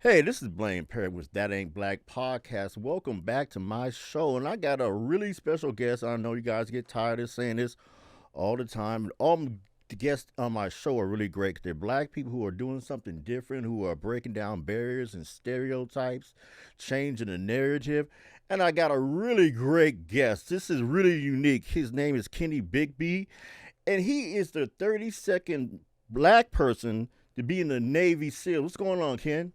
Hey, this is Blaine Perry with That Ain't Black podcast. Welcome back to my show. And I got a really special guest. I know you guys get tired of saying this all the time. All the guests on my show are really great. They're black people who are doing something different, who are breaking down barriers and stereotypes, changing the narrative. And I got a really great guest. This is really unique. His name is Kenny Bigbee, and he is the 32nd black person to be in the Navy SEAL. What's going on, Ken?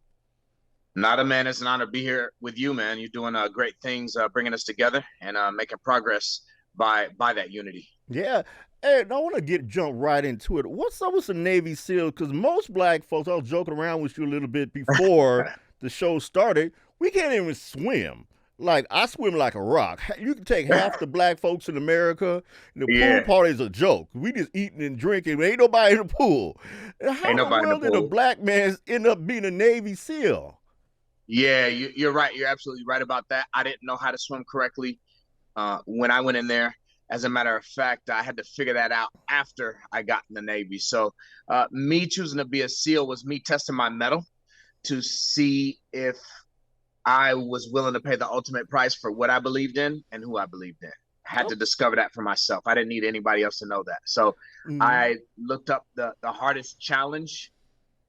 Not a man. It's an honor to be here with you, man. You're doing great things, bringing us together and making progress by that unity. Yeah. Hey, I want to jump right into it. What's up with the Navy SEAL? Because most black folks, I was joking around with you a little bit before the show started. We can't even swim. Like I swim like a rock. You can take half the black folks in America. And the pool Yeah, party is a joke. We just eating and drinking. Ain't nobody in the pool. How ain't in the nobody in the world did a pool. black man end up being a Navy SEAL? Yeah, you're right. You're absolutely right about that. I didn't know how to swim correctly when I went in there. As a matter of fact, I had to figure that out after I got in the Navy. So, me choosing to be a SEAL was me testing my mettle to see if I was willing to pay the ultimate price for what I believed in and who I believed in. I had Oh, to discover that for myself. I didn't need anybody else to know that. So mhm. I looked up the hardest challenge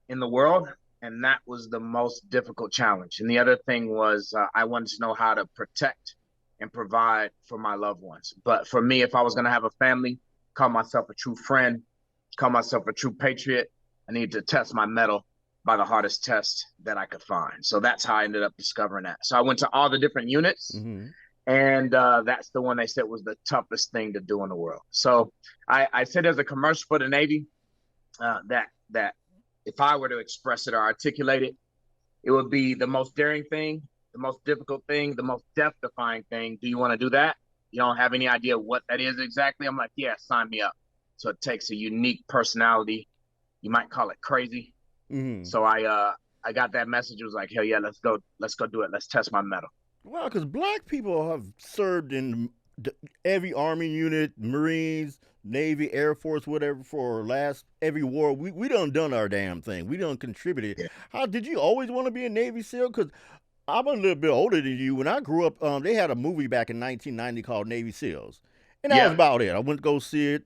in the world, and that was the most difficult challenge. And the other thing was I wanted to know how to protect and provide for my loved ones. But for me, if I was going to have a family, call myself a true friend, call myself a true patriot, I needed to test my mettle by the hardest test that I could find. So that's how I ended up discovering that. So I went to all the different units, Mhm. and that's the one they said was the toughest thing to do in the world. So I said there's a commercial for the Navy that if I were to express it or articulate it, it would be the most daring thing, the most difficult thing, the most death-defying thing. Do you want to do that? You don't have any idea what that is exactly. I'm like, yeah, sign me up. So it takes a unique personality. You might call it crazy. Mhm. So I got that message. It was like, hell yeah, let's go do it. Let's test my metal. Well, because black people have served in every army unit, Marines, Navy, Air Force, whatever, for last every war. We done our damn thing. We done contributed. Yeah, How did you always want to be a Navy SEAL? Because I'm a little bit older than you. When I grew up, they had a movie back in 1990 called Navy SEAls, and that was yeah, about it. I went to go see it.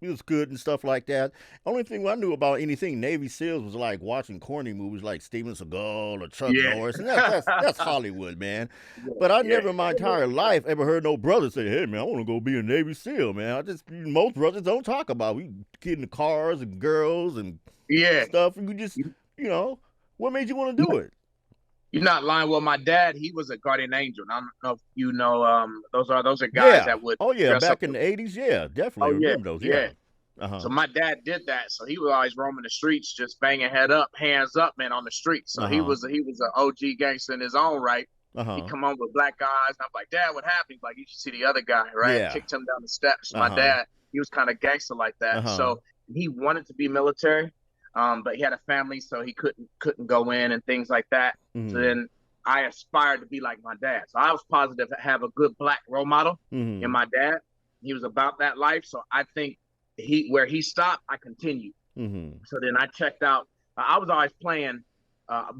It was good and stuff like that. Only thing I knew about anything Navy SEALs was like watching corny movies like Steven Seagal or Chuck yeah, Norris, and that's Hollywood, man. But I yeah, never in my entire life ever heard no brother say, "Hey, man, I want to go be a Navy SEAL, man." I just most brothers don't talk about. We get in the cars and girls and yeah. stuff, and we just, you know, what made you want to do Yeah. it? You're not lying. Well, my dad, he was a guardian angel. And I don't know if you know, those are guys Yeah. that would Oh yeah. dress up. Back in the '80s, yeah, definitely Oh yeah, remember those. yeah. Yeah. Uh huh. So my dad did that. So he was always roaming the streets, just banging head up, hands up, man, on the street. So Uh he huh. was he was an OG gangster in his own right. Uh He huh. come on with black eyes, and I'm like, Dad, what happened? He's like, you should see the other guy, right? Yeah. Kicked him down the steps. Uh My huh. dad, he was kind of gangster like Uh that. huh. So he wanted to be military, but he had a family, so he couldn't go in and things like that. So Mm-hmm. then I aspired to be like my dad. So I was positive to have a good black role model in Mm-hmm. my dad. He was about that life. So I think he where he stopped, I continued. Mm-hmm. So then I checked out. I was always playing,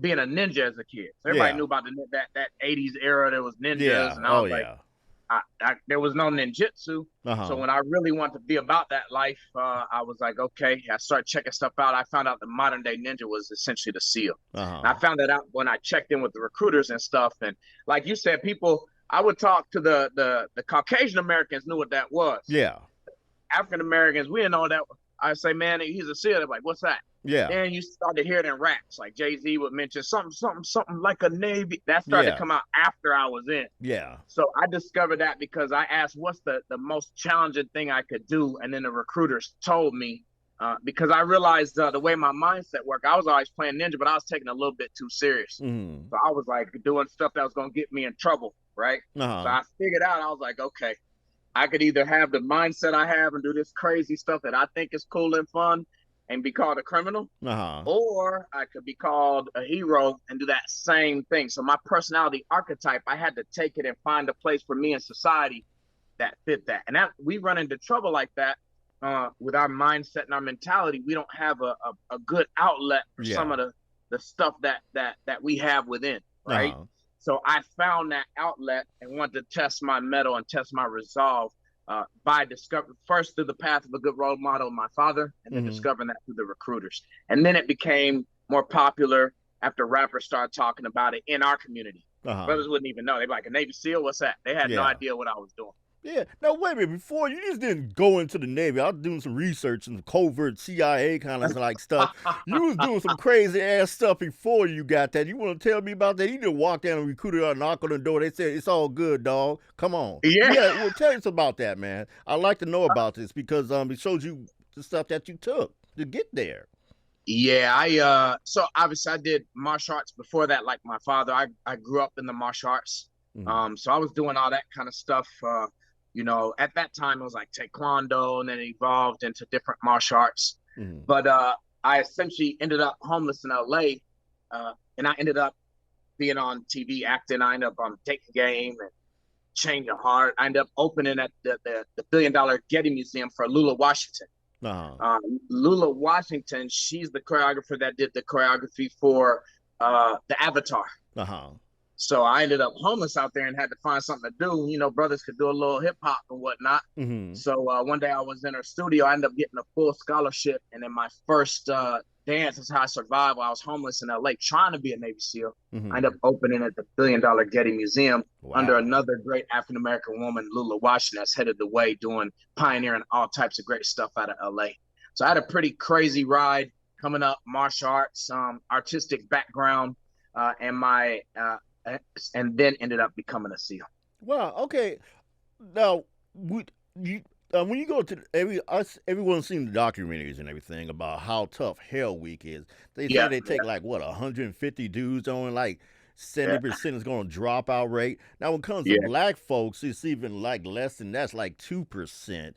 being a ninja as a kid. So everybody Yeah. knew about that '80s era. There was ninjas, Yeah. and I Oh was like, yeah. there was no ninjutsu. Uh So huh. when I really wanted to be about that life, I was like, okay. I started checking stuff out. I found out the modern day ninja was essentially the SEAL, Uh and huh. I found that out when I checked in with the recruiters and stuff. And like you said, people, I would talk to the Caucasian Americans knew what that was. Yeah. African Americans, we didn't know that. I say, man, he's a SEAL. They're like, what's that? Yeah. Then you start to hear it in raps. Like Jay-Z would mention something like a Navy. That started to Yeah. come out after I was in. Yeah. So I discovered that because I asked, what's the most challenging thing I could do? And then the recruiters told me, because I realized the way my mindset worked, I was always playing ninja, but I was taking it a little bit too serious. Mm-hmm. So I was like doing stuff that was going to get me in trouble, right? Uh So huh. I figured out, I was like, okay, I could either have the mindset I have and do this crazy stuff that I think is cool and fun and be called a criminal, Uh huh. or I could be called a hero and do that same thing. So my personality archetype, I had to take it and find a place for me in society that fit that. And that we run into trouble like that with our mindset and our mentality. We don't have a good outlet for some Yeah. of the stuff that we have within, right? So I found that outlet and wanted to test my mettle and test my resolve by discovering first through the path of a good role model, my father, and then discovering that through the recruiters. And then it became more popular after rappers started talking about it in our community. Brothers wouldn't even know. They'd be like, a Navy SEAL, what's that? They had no idea what I was doing. Yeah. Now, wait a minute. Before, you just didn't go into the Navy. I was doing some research and covert CIA kind of like stuff. You was doing some crazy ass stuff before you got that. You want to tell me about that? You didn't walk down and recruiter or knock on the door. They said, it's all good, dog. Come on. Yeah. Well, tell us about that, man. I'd like to know about this because it shows you the stuff that you took to get there. Yeah, so obviously I did martial arts before that, like my father. I grew up in the martial arts. So I was doing all that kind of stuff. You know, at that time it was like Taekwondo, and then it evolved into different martial arts. But I essentially ended up homeless in LA, and I ended up being on TV acting. I ended up on Taking Game and Change Your Heart. I ended up opening at the $1 billion Getty Museum for Lula Washington. Lula Washington, she's the choreographer that did the choreography for the Avatar. So I ended up homeless out there and had to find something to do. You know, brothers could do a little hip hop and whatnot. So one day I was in her studio. I ended up getting a full scholarship. And then my first dance is how I survived while I was homeless in LA trying to be a Navy SEAL. I ended up opening at the $1 billion Getty Museum under another great African-American woman, Lula Washington, that's headed the way doing pioneering all types of great stuff out of LA. So I had a pretty crazy ride coming up, martial arts, artistic background, and then ended up becoming a SEAL. Wow. Okay. Now, when you go to everyone's seen the documentaries and everything about how tough Hell Week is. They say they take like what 150 dudes on, like 70% is going to drop out rate. Now, when it comes to black folks, it's even like less than that's like 2%.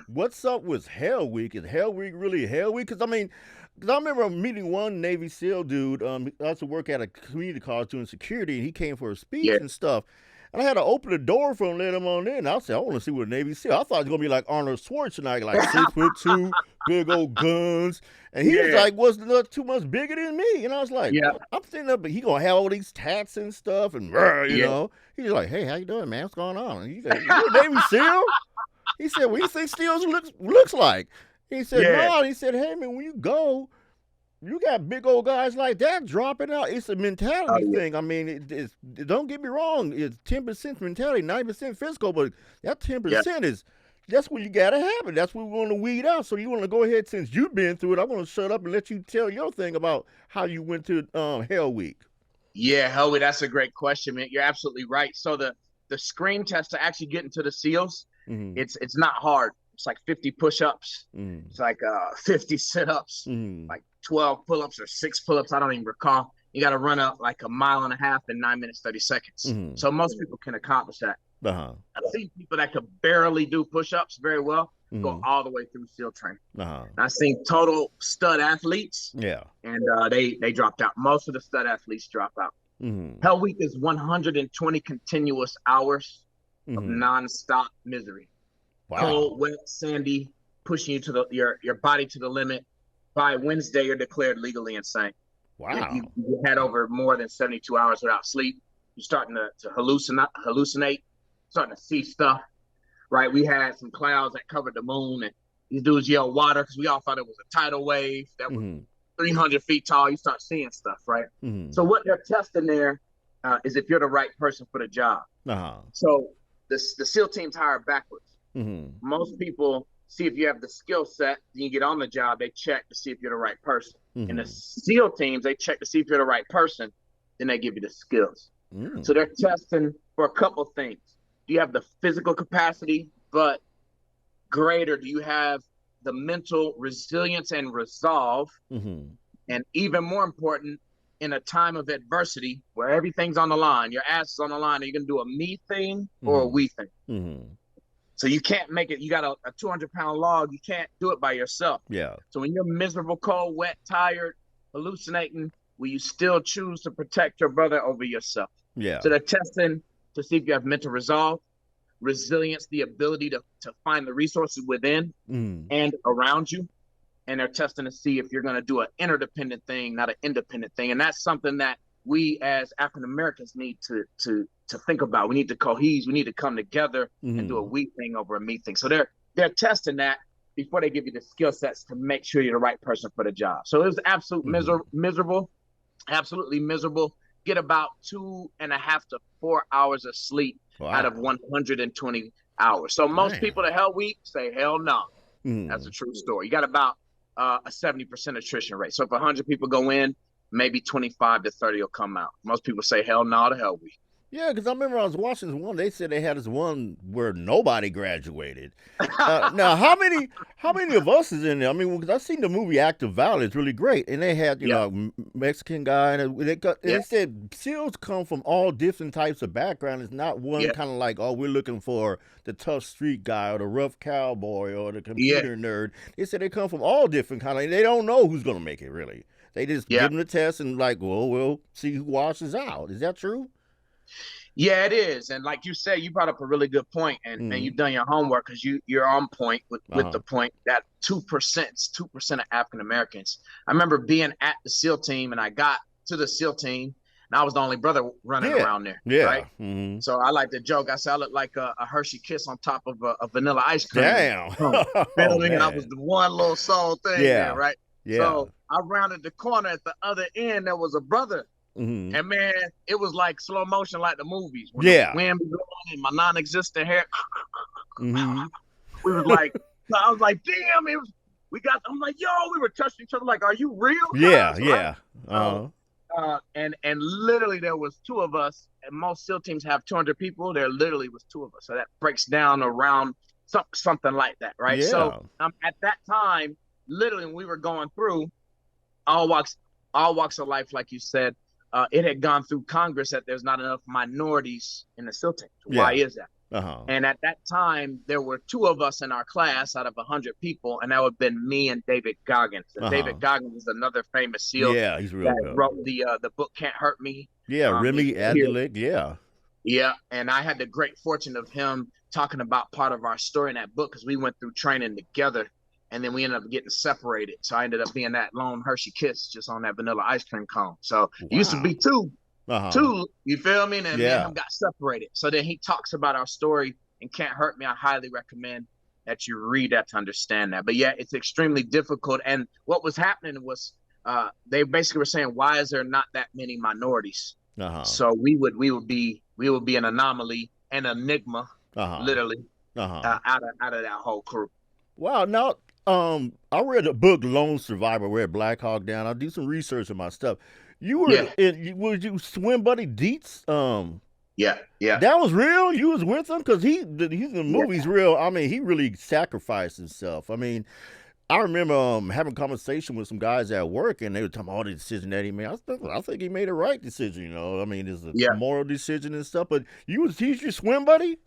What's up with Hell Week? Is Hell Week really Hell Week? Because I remember meeting one Navy SEAL dude. I used to work at a community college doing security, and he came for a speech and stuff. And I had to open the door for him, let him on in. I said, I want to see what a Navy SEAL. I thought it was going to be like Arnold Schwarzenegger, like 6'2", big old guns. And he was like, wasn't too much bigger than me. And I was like, I'm sitting up, but he going to have all these tats and stuff. And, you know, he's like, hey, how you doing, man? What's going on? And he said, you a Navy SEAL? He said, what do you think SEALs looks like? He said, no. He said, hey, man, when you go, you got big old guys like that dropping out. It's a mentality thing. I mean, don't get me wrong. It's 10% mentality, 90% physical, but that 10% that's what you got to have it. That's what we want to weed out. So you want to go ahead, since you've been through it, I want to shut up and let you tell your thing about how you went to Hell Week. Yeah, Hell Week, that's a great question, man. You're absolutely right. So the screen test to actually get into the SEALs, it's not hard. It's like 50 push-ups. It's like 50 sit-ups, like 12 pull-ups or 6 pull-ups. I don't even recall. You got to run up like a mile and a half in 9 minutes, 30 seconds. So most people can accomplish that. I've seen people that could barely do push-ups very well go all the way through SEAL training. I've seen total stud athletes. And they dropped out. Most of the stud athletes drop out. Hell Week is 120 continuous hours of nonstop misery. Cold, wet, sandy, pushing you to your body to the limit. By Wednesday, you're declared legally insane. Wow. You had over more than 72 hours without sleep. You're starting to hallucinate, starting to see stuff, right? We had some clouds that covered the moon, and these dudes yelled water because we all thought it was a tidal wave that was 300 feet tall. You start seeing stuff, right? So what they're testing there is if you're the right person for the job. So the SEAL teams hire backwards. Most people see if you have the skill set, then you get on the job, they check to see if you're the right person. And the SEAL teams, they check to see if you're the right person, then they give you the skills. So they're testing for a couple things. Do you have the physical capacity, but greater, do you have the mental resilience and resolve? And even more important, in a time of adversity where everything's on the line, your ass is on the line, are you going to do a me thing or a we thing? So you can't make it. You got a 200-pound log. You can't do it by yourself. So when you're miserable, cold, wet, tired, hallucinating, will you still choose to protect your brother over yourself? So they're testing to see if you have mental resolve, resilience, the ability to find the resources within and around you, and they're testing to see if you're going to do an interdependent thing, not an independent thing. And that's something that we as African Americans need to think about. We need to cohese. We need to come together and do a we thing over a me thing. So they're testing that before they give you the skill sets to make sure you're the right person for the job. So it was miserable, absolutely miserable. Get about 2.5 to 4 hours of sleep out of 120 hours. So most people that hell week say hell no. That's a true story. You got about a 70% attrition rate. So if 100 people go in, maybe 25 to 30 will come out. Most people say hell no to hell week. Yeah, because I remember I was watching this one. They said they had this one where nobody graduated. Now, how many of us is in there? I mean, because I've seen the movie Act of Valor. It's really great, and they had know Mexican guy, and they said SEALs come from all different types of backgrounds. It's not one kind of like, oh, we're looking for the tough street guy or the rough cowboy or the computer nerd. They said they come from all different kind of. They don't know who's gonna make it really. They just give them the test and like, well, we'll see who washes out. Is that true? Yeah, it is. And like you said, you brought up a really good point, and you've done your homework because you're on point with the point that 2% of African Americans. I remember being at the SEAL team, and I got to the SEAL team, and I was the only brother running around there. Right. So I like to joke. I said I looked like a Hershey Kiss on top of a vanilla ice cream. Damn. And I was the one little soul thing there, right? Yeah. So I rounded the corner at the other end. There was a brother. And man, it was like slow motion, like the movies. When the wind was blowing and my non-existent hair. We was like, I was like, damn, I'm like, yo, we were touching each other like, are you real? Yeah. And literally there was two of us, and most SEAL teams have 200 people. There literally was two of us. So that breaks down around something like that, right? Yeah. So at that time, literally when we were going through all walks of life, like you said, it had gone through Congress that there's not enough minorities in the SEAL team. Why is that? And at that time, there were two of us in our class out of 100 people, and that would have been me and David Goggins. And David Goggins is another famous SEAL. Yeah, he's real good. Wrote the book Can't Hurt Me. Yeah, Remy Adelic. Yeah. Yeah, and I had the great fortune of him talking about part of our story in that book because we went through training together. And then we ended up getting separated. So I ended up being that lone Hershey Kiss just on that vanilla ice cream cone. So it used to be two, you feel me? And then me and him got separated. So then he talks about our story and Can't Hurt Me. I highly recommend that you read that to understand that. But yeah, it's extremely difficult. And what was happening was they basically were saying, why is there not that many minorities? So we would be an anomaly, an enigma, literally, out of that whole crew. Wow. Now, I read a book, Lone Survivor, read Black Hawk Down. I do some research on my stuff. You were was you swim buddy Dietz? Yeah. That was real? You was with him? Because he's in the movies real. I mean, he really sacrificed himself. I mean, I remember having a conversation with some guys at work, and they were talking about all the decision that he made. I think he made a right decision, you know. I mean, it's a moral decision and stuff. But he's your swim buddy?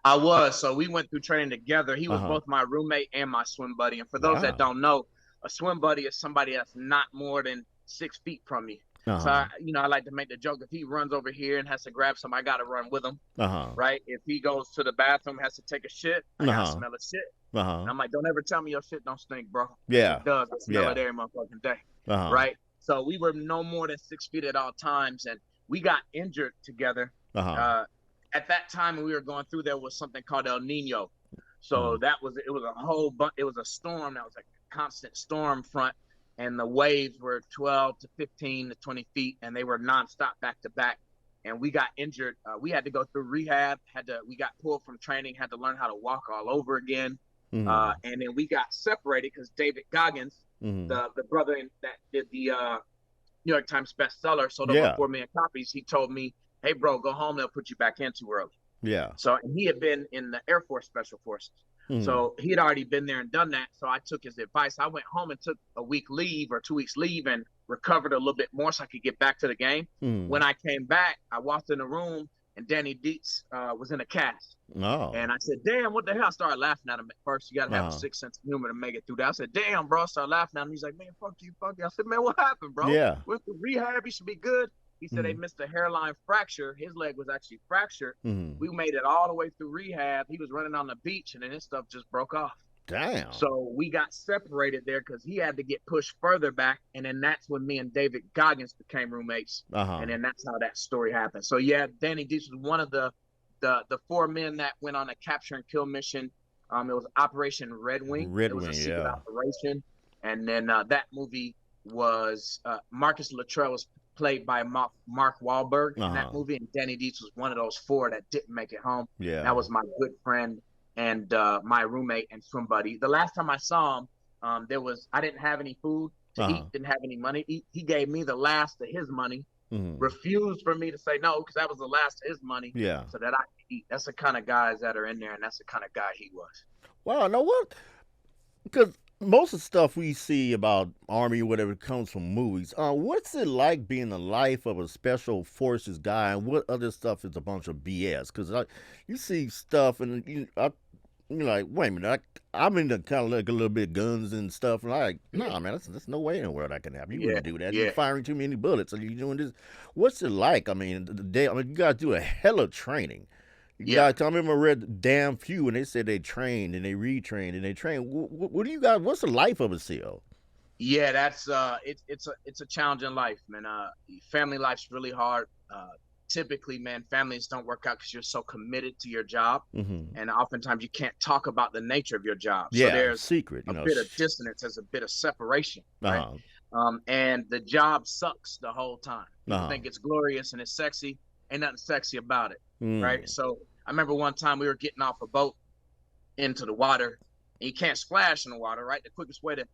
I was. So we went through training together. He was both my roommate and my swim buddy. And for those that don't know, a swim buddy is somebody that's not more than 6 feet from me. So I like to make the joke, if he runs over here and has to grab something, I got to run with him. Right? If he goes to the bathroom, has to take a shit, I got to smell his shit. And I'm like, don't ever tell me your shit don't stink, bro. Yeah. It does. I smell it every motherfucking day. Right? So we were no more than 6 feet at all times. And we got injured together. At that time when we were going through, there was something called El Nino. So it was a whole bunch. It was a storm that was like a constant storm front, and the waves were 12 to 15 to 20 feet, and they were nonstop back to back. And we got injured. We had to go through rehab. We got pulled from training. Had to learn how to walk all over again. And then we got separated because David Goggins, the brother that did the New York Times bestseller, sold over 4 million copies. He told me, hey, bro, go home. They'll put you back in too early. Yeah. So he had been in the Air Force Special Forces. So he had already been there and done that. So I took his advice. I went home and took a week leave or 2 weeks leave and recovered a little bit more so I could get back to the game. When I came back, I walked in the room and Danny Dietz was in a cast. And I said, damn, what the hell? I started laughing at him at first. You got to have a sick sense of humor to make it through that. I said, damn, bro. I started laughing at him. He's like, man, fuck you. I said, man, what happened, bro? Yeah. Went to rehab. He should be good. He said they missed a hairline fracture. His leg was actually fractured. We made it all the way through rehab. He was running on the beach, and then his stuff just broke off. Damn. So we got separated there because he had to get pushed further back, and then that's when me and David Goggins became roommates, Uh-huh. and then that's how that story happened. So yeah, Danny Dees was one of the four men that went on a capture and kill mission. It was Operation Red Wing. Red It was a Wing, secret yeah. operation, and then that movie was Marcus Luttrell was played by Mark Wahlberg in that movie, and Danny Dees was one of those four that didn't make it home. Yeah. That was my good friend and my roommate and swim buddy. The last time I saw him, I didn't have any food to eat, didn't have any money to eat. He gave me the last of his money, refused for me to say no because that was the last of his money, so that I could eat. That's the kind of guys that are in there, and that's the kind of guy he was. Wow, now what? Because most of the stuff we see about Army or whatever comes from movies. What's it like being the life of a special forces guy, and what other stuff is a bunch of BS? Because you see stuff, and you're like, wait a minute, I'm into kind of like a little bit guns and stuff, and like, nah, man, that's no way in the world I can have. You wouldn't do that. You're firing too many bullets. So you're doing this. What's it like? I mean, you guys do a hell of training. You guys, I remember I read Damn Few, and they said they trained and they retrained and they trained. What do you guys? What's the life of a SEAL? Yeah, that's it's a challenging life, man. Family life's really hard. Typically, man, families don't work out because you're so committed to your job, and oftentimes you can't talk about the nature of your job. So there's secret, a bit of dissonance, there's a bit of separation, right? And the job sucks the whole time. You think it's glorious and it's sexy, ain't nothing sexy about it, right? So I remember one time we were getting off a boat into the water, and you can't splash in the water, right? The quickest way to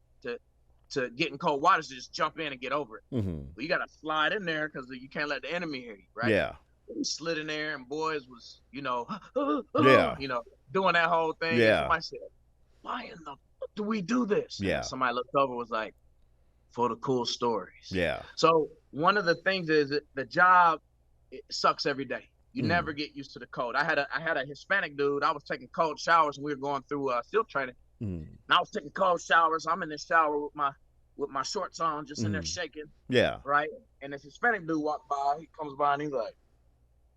get in cold water is to just jump in and get over it. But you got to slide in there because you can't let the enemy hear you, right? Yeah. We slid in there, and boys was, you know, doing that whole thing. Yeah. And somebody said, why in the fuck do we do this? Yeah. And somebody looked over, was like, for the cool stories. Yeah. So one of the things is that the job, it sucks every day. You never get used to the cold. I had a Hispanic dude. I was taking cold showers, and we were going through SEAL training. And I was taking cold showers. I'm in the shower with my shorts on, just in there shaking. Yeah. Right. And this Hispanic dude walked by. He comes by and he's like,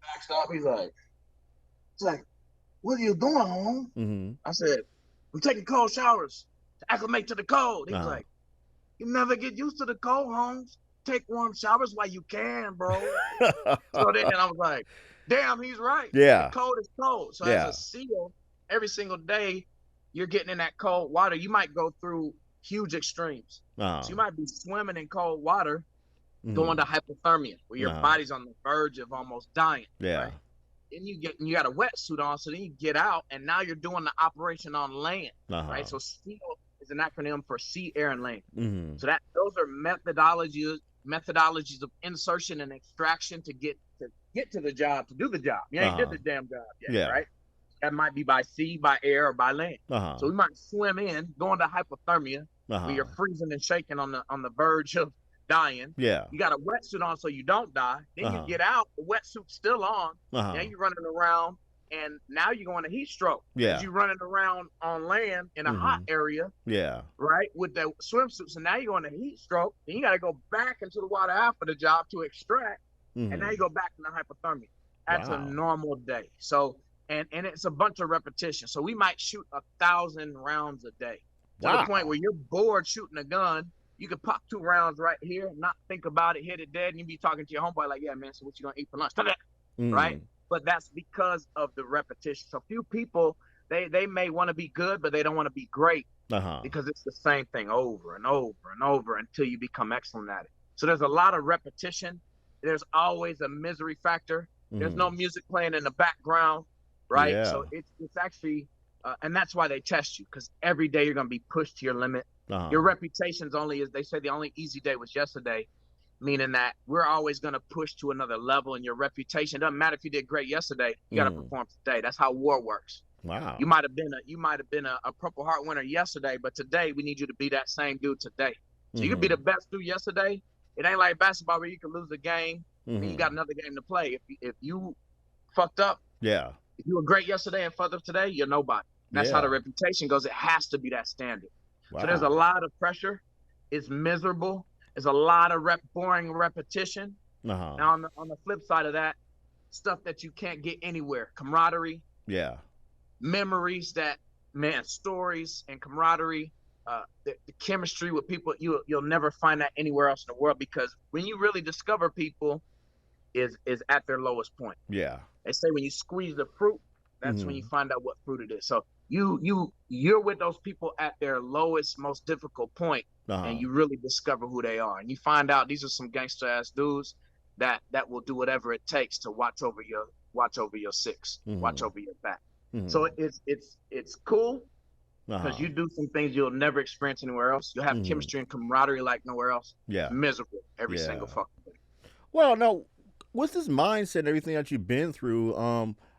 backs up. He's like, what are you doing, home? I said, I'm taking cold showers to acclimate to the cold. He's like, you never get used to the cold, Holmes. Take warm showers while you can, bro. So then I was like, damn, he's right. Yeah. The cold is cold. So as a SEAL, every single day you're getting in that cold water. You might go through huge extremes. So you might be swimming in cold water, going to hypothermia, where your body's on the verge of almost dying. Yeah. Right? Then you got a wetsuit on, so then you get out, and now you're doing the operation on land. Right. So SEAL is an acronym for sea, air, and land. So those are methodologies of insertion and extraction to get to the job, to do the job. You ain't did the damn job yet, right? That might be by sea, by air, or by land. So we might swim in, go into hypothermia, where you're freezing and shaking on the verge of dying. Yeah. You got a wetsuit on so you don't die. Then you get out, the wetsuit's still on. Now you're running around, and now you're going to heat stroke. Yeah. You're running around on land in a hot area. Yeah. Right, with the swimsuits, and now you're on a heat stroke. Then you got to go back into the water after the job to extract, and now you go back into hypothermia. That's a normal day. So, and it's a bunch of repetition. So we might shoot 1,000 rounds a day to the point where you're bored shooting a gun. You could pop 2 rounds right here, not think about it, hit it dead, and you be talking to your homeboy like, yeah, man, so what you gonna eat for lunch? Right? But that's because of the repetition. So few people, they may want to be good, but they don't want to be great because it's the same thing over and over and over until you become excellent at it. So there's a lot of repetition. There's always a misery factor. There's no music playing in the background, right? Yeah. So it's actually, and that's why they test you, because every day you're going to be pushed to your limit. Your reputation's only, as they say, the only easy day was yesterday, meaning that we're always going to push to another level in your reputation. It doesn't matter if you did great yesterday, you got to perform today. That's how war works. Wow. You might have been a Purple Heart winner yesterday, but today we need you to be that same dude today. So you could be the best dude yesterday. It ain't like basketball where you can lose a game and you got another game to play. If you fucked up, if you were great yesterday and fucked up today, you're nobody. And that's how the reputation goes. It has to be that standard. So there's a lot of pressure. It's miserable. There's a lot of boring repetition. Now on the flip side of that, stuff that you can't get anywhere: camaraderie, memories that man, stories and camaraderie, the chemistry with people, you'll never find that anywhere else in the world, because when you really discover people is at their lowest point. Yeah. They say when you squeeze the fruit, that's when you Mm-hmm. find out what fruit it is. So you're with those people at their lowest, most difficult point, and Uh-huh. you really discover who they are, and you find out these are some gangster ass dudes that will do whatever it takes to watch over your six, watch Mm-hmm. over your back. So Mm-hmm. it's cool because Uh-huh. you do some things you'll never experience anywhere else. You'll have Mm-hmm. chemistry and camaraderie like nowhere else. Yeah. Miserable every single Yeah. fucking day. Well, now, with this mindset and everything that you've been through,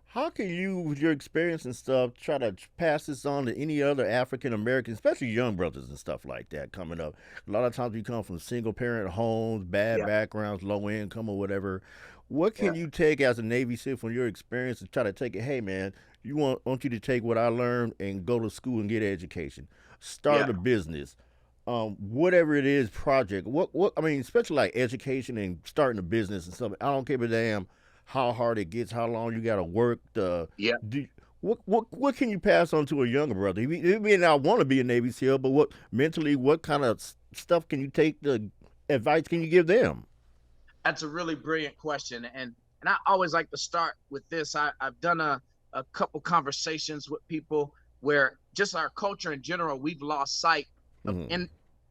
how can you, with your experience and stuff, try to pass this on to any other African Americans, especially young brothers and stuff like that coming up? A lot of times we come from single parent homes, bad Yeah, backgrounds, low income or whatever. What yeah, can you take as a Navy SEAL from your experience and try to take it? Hey, man, want you to take what I learned and go to school and get an education, start yeah. a business, whatever it is, project. What I mean, especially like education and starting a business and stuff. I don't give a damn how hard it gets, how long you got to work. Yeah. Do, what can you pass on to a younger brother? He may not want to be a Navy SEAL, but what mentally, what kind of stuff can you take? The advice can you give them? That's a really brilliant question, and I always like to start with this. I've done a couple conversations with people where just our culture in general, we've lost sight of Mm-hmm.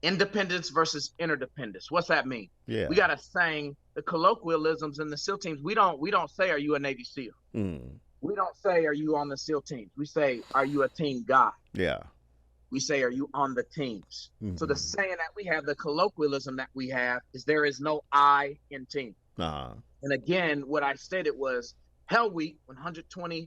independence versus interdependence. What's that mean? Yeah. We got a saying, the colloquialisms in the SEAL teams. We don't say, "Are you a Navy SEAL?" Mm-hmm. We don't say, "Are you on the SEAL teams?" We say, "Are you a team guy?" Yeah. We say, "Are you on the teams?" So the Mm-hmm. saying that we have, the colloquialism that we have, is there is no I in team. Uh-huh. And again, what I stated was Hell Week, 120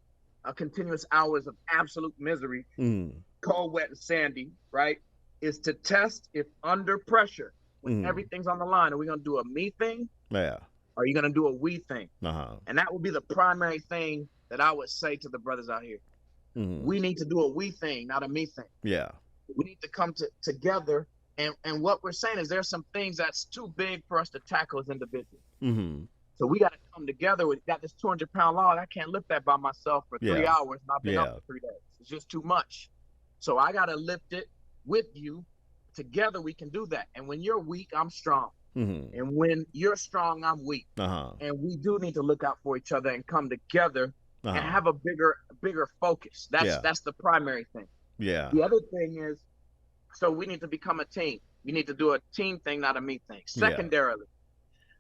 continuous hours of absolute misery, Mm-hmm. cold, wet, and sandy, right? Is to test if under pressure, when Mm-hmm. everything's on the line, are we going to do a me thing? Yeah. Or are you going to do a we thing? Uh-huh. And that would be the primary thing that I would say to the brothers out here. Mm-hmm. We need to do a we thing, not a me thing. Yeah. We need to come together. And what we're saying is there's some things that's too big for us to tackle as individuals. Mm-hmm. So we got to come together. We got this 200-pound log. I can't lift that by myself for Yeah. 3 hours, and I've been up Yeah. for 3 days. It's just too much. So I got to lift it with you. Together we can do that. And when you're weak, I'm strong. Mm-hmm. And when you're strong, I'm weak. Uh-huh. And we do need to look out for each other and come together and Uh-huh. have a bigger focus. Yeah. That's the primary thing. Yeah. The other thing is, so we need to become a team. We need to do a team thing, not a me thing. Yeah. Secondarily,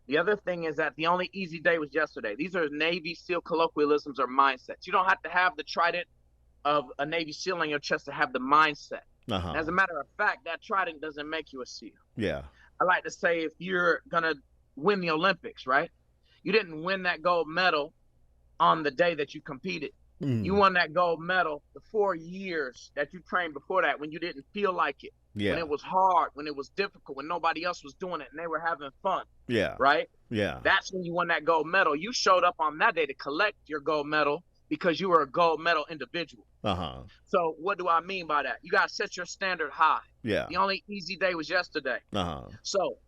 the other thing is that the only easy day was yesterday. These are Navy SEAL colloquialisms or mindsets. You don't have to have the trident of a Navy SEAL on your chest to have the mindset. Uh-huh. As a matter of fact, that trident doesn't make you a SEAL. Yeah. I like to say if you're going to win the Olympics, right? You didn't win that gold medal on the day that you competed. You Mm. won that gold medal the 4 years that you trained before that, when you didn't feel like it, when Yeah. it was hard, when it was difficult, when nobody else was doing it and they were having fun, Yeah. right? Yeah. That's when you won that gold medal. You showed up on that day to collect your gold medal because you were a gold medal individual. Uh-huh. So what do I mean by that? You got to set your standard high. Yeah. The only easy day was yesterday. Uh-huh. So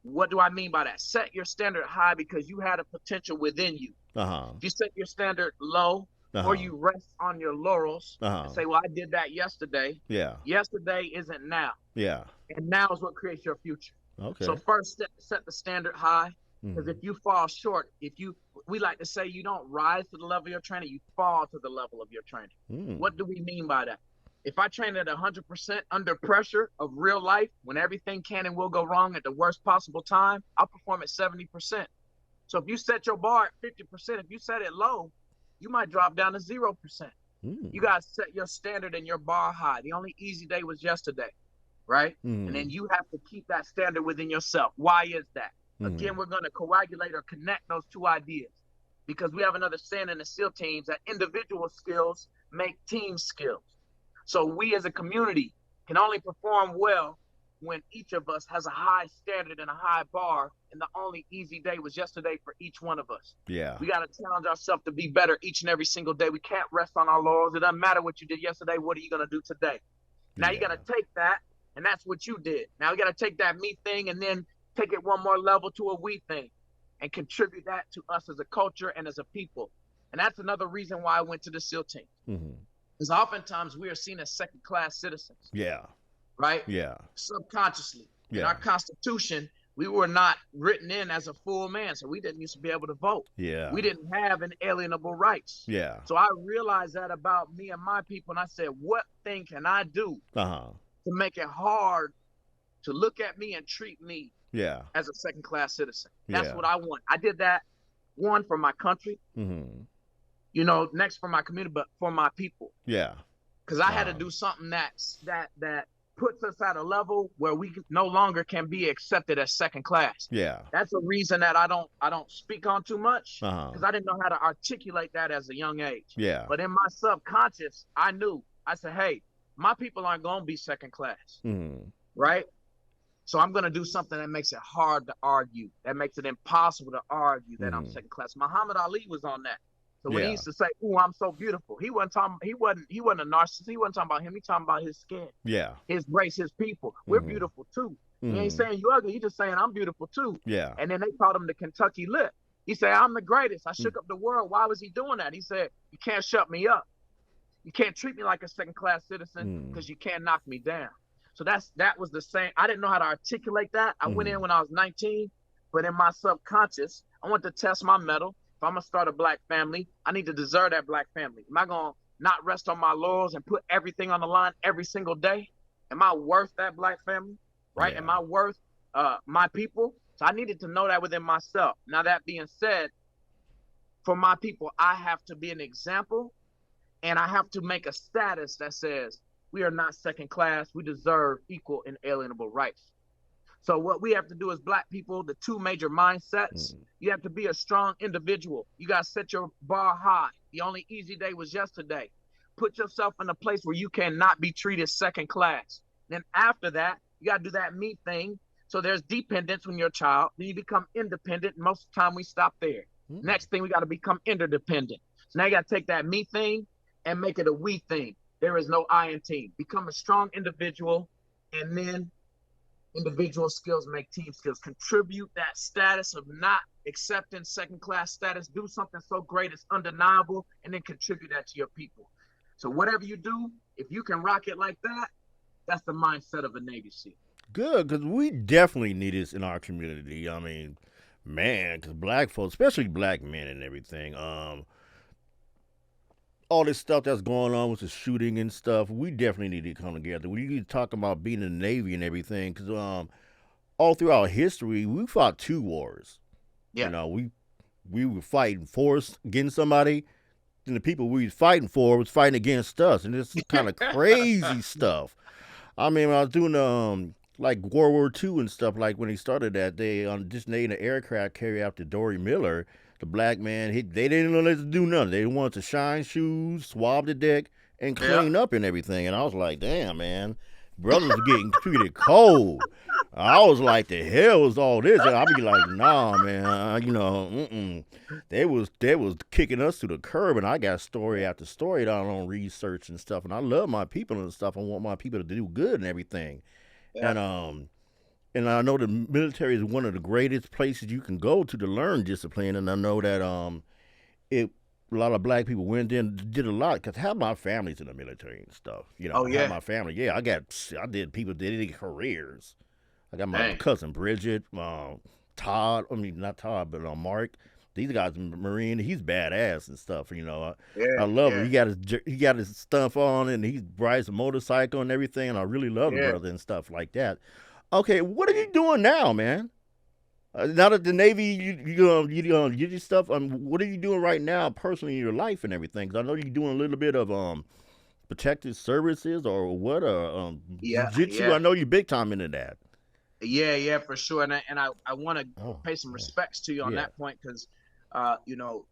what do I mean by that? Set your standard high because you had a potential within you. Uh-huh. If you set your standard low, Uh-huh. or you rest on your laurels Uh-huh. and say, well, I did that yesterday. Yeah. Yesterday isn't now. Yeah. And now is what creates your future. Okay. So first set the standard high. Because Mhm. if you fall short, we like to say you don't rise to the level of your training, you fall to the level of your training. Mm. What do we mean by that? If I train at 100% under pressure of real life, when everything can and will go wrong at the worst possible time, I'll perform at 70%. So if you set your bar at 50%, if you set it low, you might drop down to 0%. Mm. You got to set your standard and your bar high. The only easy day was yesterday, right? Mm. And then you have to keep that standard within yourself. Why is that? Mhm. Again, we're going to coagulate or connect those two ideas, because we have another saying in the SEAL teams that individual skills make team skills. So we as a community can only perform well when each of us has a high standard and a high bar, and the only easy day was yesterday for each one of us. Yeah. We got to challenge ourselves to be better each and every single day. We can't rest on our laurels. It doesn't matter what you did yesterday. What are you going to do today? Now you Yeah. got to take that, and that's what you did. Now we got to take that me thing and then take it one more level to a we thing and contribute that to us as a culture and as a people. And that's another reason why I went to the SEAL team. Mhm. Because oftentimes we are seen as second-class citizens, Yeah. right? Yeah. Subconsciously. In Yeah. our Constitution, we were not written in as a full man, so we didn't used to be able to vote. Yeah. We didn't have inalienable rights. Yeah. So I realized that about me and my people, and I said, what thing can I do Uh-huh. to make it hard to look at me and treat me Yeah. as a second-class citizen? That's Yeah. what I want. I did that, one, for my country, Mm-hmm. you know, next for my community, but for my people. Yeah. Because I had to do something that puts us at a level where we no longer can be accepted as second class. Yeah. That's a reason that I don't speak on too much, Uh-huh. because I didn't know how to articulate that as a young age. Yeah. But in my subconscious, I knew. I said, hey, my people aren't going to be second class, Mm-hmm. right? So I'm going to do something that makes it hard to argue, that makes it impossible to argue that I'm second class. Muhammad Ali was on that. So when he used to say, "Ooh, I'm so beautiful," he wasn't a narcissist. He wasn't talking about him. He talking about his skin, Yeah. his race, his people. We're beautiful too. He ain't saying you ugly. He just saying I'm beautiful too. Yeah. And then they called him the Kentucky Lip. He said, I'm the greatest. I shook up the world. Why was he doing that? He said, you can't shut me up. You can't treat me like a second-class citizen because you can't knock me down. So that was the same. I didn't know how to articulate that. I went in when I was 19, but in my subconscious, I wanted to test my mettle. If I'm going to start a black family, I need to deserve that black family. Am I going to not rest on my laurels and put everything on the line every single day? Am I worth that black family? Right? Yeah. Am I worth my people? So I needed to know that within myself. Now, that being said, for my people, I have to be an example, and I have to make a status that says we are not second class. We deserve equal and inalienable rights. So what we have to do as black people, the two major mindsets, you have to be a strong individual. You got to set your bar high. The only easy day was yesterday. Put yourself in a place where you cannot be treated second class. Then after that, you got to do that me thing. So there's dependence when you're a child. Then you become independent. Most of the time we stop there. Next thing, we got to become interdependent. So now you got to take that me thing and make it a we thing. There is no I in team. Become a strong individual, and then individual skills make team skills. Contribute that status of not accepting second class status. Do something so great it's undeniable, and then contribute that to your people. So whatever you do, if you can rock it like that, that's the mindset of a Navy SEAL. Good, because we definitely need this in our community. I mean, man, because black folks, especially black men and everything, all this stuff that's going on with the shooting and stuff, we definitely need to come together. We need to talk about being in the Navy and everything, because all throughout history, we fought 2 wars. Yeah. You know, we were fighting for us against somebody, and the people we was fighting for was fighting against us, and this is kind of crazy stuff. I mean, when I was doing like World War II and stuff, like when he started that, they just named an aircraft carrier after Dory Miller. The black man, they didn't let us do nothing. They wanted to shine shoes, swab the deck, and clean up and everything. And I was like, damn, man, brothers are getting treated cold. I was like, the hell is all this? And I'd be like, nah, man, you know, They was kicking us to the curb, and I got story after story down on research and stuff. And I love my people and stuff. I want my people to do good and everything. Yeah. And I know the military is one of the greatest places you can go to learn discipline. And I know that a lot of black people went in and did a lot, because half my family's in the military and stuff. You know, half my family. Yeah, I did people did their careers. I got my cousin Bridget, Todd. I mean, not Todd, but Mark. These guys are Marine. He's badass and stuff. You know, I love him. He got his stuff on, and he rides a motorcycle and everything. And I really love the brother and stuff like that. Okay, what are you doing now, man? Now that the Navy, you do stuff. What are you doing right now, personally in your life and everything? Because I know you're doing a little bit of protective services or what? Jiu-jitsu. I know you're big time into that. Yeah, for sure. And I want to pay some respects to you on that point, because you know,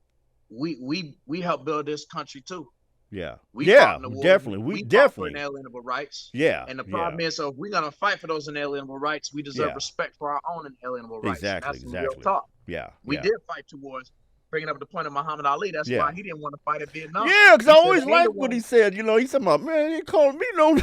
we helped build this country too. Yeah. We definitely. We definitely fought for inalienable rights. Yeah. And the problem is, so if we're gonna fight for those inalienable rights, we deserve respect for our own inalienable rights. Exactly. That's real talk. Yeah. We did fight towards bringing up the point of Muhammad Ali. That's why he didn't want to fight in Vietnam. Yeah, because I always liked what he said. You know, he said, "My man, he called me no." And